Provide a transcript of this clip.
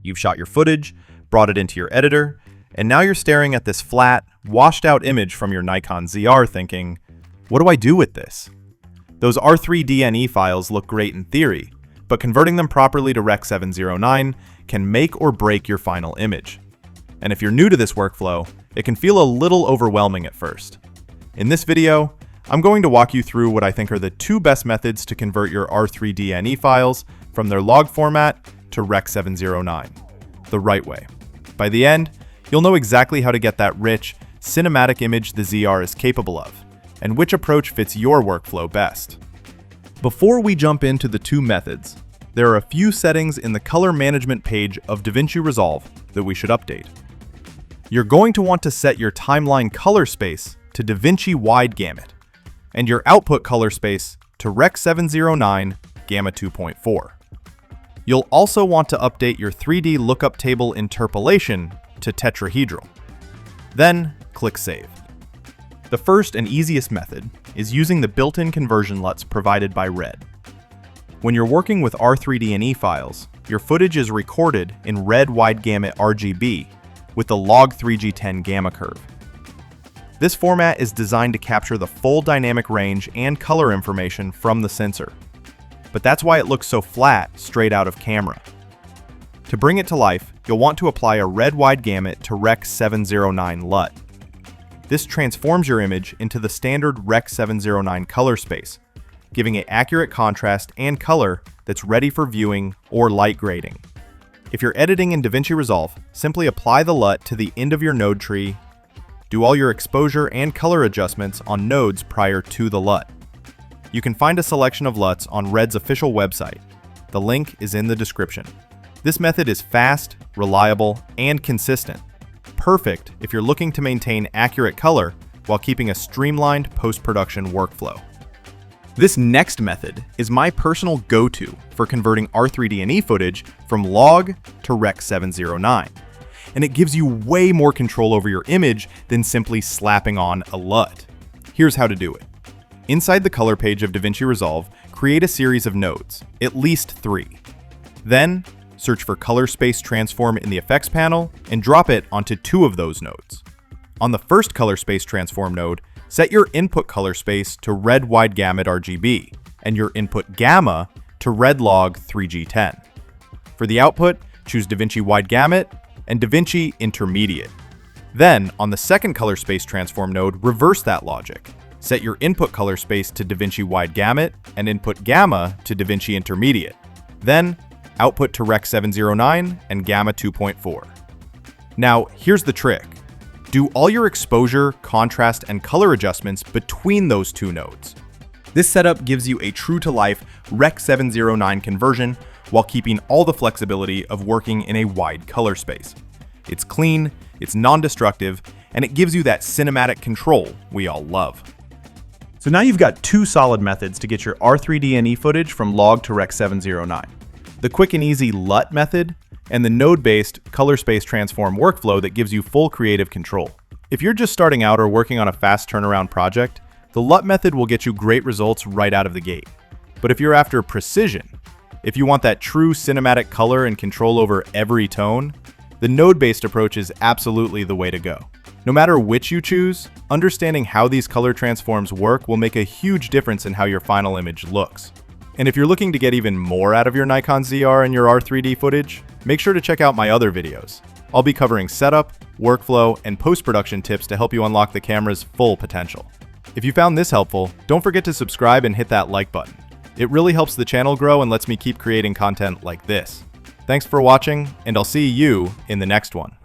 You've shot your footage, brought it into your editor, and now you're staring at this flat, washed-out image from your Nikon ZR thinking, what do I do with this? Those R3D NE files look great in theory, but converting them properly to Rec. 709 can make or break your final image. And if you're new to this workflow, it can feel a little overwhelming at first. In this video, I'm going to walk you through what I think are the two best methods to convert your R3D NE files from their log format to Rec. 709, the right way. By the end, you'll know exactly how to get that rich, cinematic image the ZR is capable of, and which approach fits your workflow best. Before we jump into the two methods, there are a few settings in the color management page of DaVinci Resolve that we should update. You're going to want to set your timeline color space to DaVinci Wide Gamut, and your output color space to Rec. 709 Gamma 2.4. You'll also want to update your 3D lookup table interpolation to tetrahedral. Then, click Save. The first and easiest method is using the built-in conversion LUTs provided by Red. When you're working with R3D NE files, your footage is recorded in red wide gamut RGB with the log 3G10 gamma curve. This format is designed to capture the full dynamic range and color information from the sensor. But that's why it looks so flat straight out of camera. To bring it to life, you'll want to apply a red wide gamut to Rec. 709 LUT. This transforms your image into the standard Rec. 709 color space, giving it accurate contrast and color that's ready for viewing or light grading. If you're editing in DaVinci Resolve, simply apply the LUT to the end of your node tree, do all your exposure and color adjustments on nodes prior to the LUT. You can find a selection of LUTs on Red's official website. The link is in the description. This method is fast, reliable, and consistent. Perfect if you're looking to maintain accurate color while keeping a streamlined post-production workflow. This next method is my personal go-to for converting R3D NE footage from log to Rec. 709, and it gives you way more control over your image than simply slapping on a LUT. Here's how to do it. Inside the color page of DaVinci Resolve, create a series of nodes, at least 3. Then, search for Color Space Transform in the Effects panel and drop it onto 2 of those nodes. On the first Color Space Transform node, set your input color space to red wide gamut RGB and your input gamma to red log 3G10. For the output, choose DaVinci Wide Gamut and DaVinci Intermediate. Then, on the second Color Space Transform node, reverse that logic. Set your input color space to DaVinci Wide Gamut and input gamma to DaVinci Intermediate. Then, output to Rec. 709 and Gamma 2.4. Now, here's the trick. Do all your exposure, contrast, and color adjustments between those 2 nodes. This setup gives you a true-to-life Rec. 709 conversion while keeping all the flexibility of working in a wide color space. It's clean, it's non-destructive, and it gives you that cinematic control we all love. So now you've got 2 solid methods to get your R3D NE footage from log to Rec. 709. The quick and easy LUT method, and the node-based color space transform workflow that gives you full creative control. If you're just starting out or working on a fast turnaround project, the LUT method will get you great results right out of the gate. But if you're after precision, if you want that true cinematic color and control over every tone, the node-based approach is absolutely the way to go. No matter which you choose, understanding how these color transforms work will make a huge difference in how your final image looks. And if you're looking to get even more out of your Nikon ZR and your R3D footage, make sure to check out my other videos. I'll be covering setup, workflow, and post-production tips to help you unlock the camera's full potential. If you found this helpful, don't forget to subscribe and hit that like button. It really helps the channel grow and lets me keep creating content like this. Thanks for watching, and I'll see you in the next one.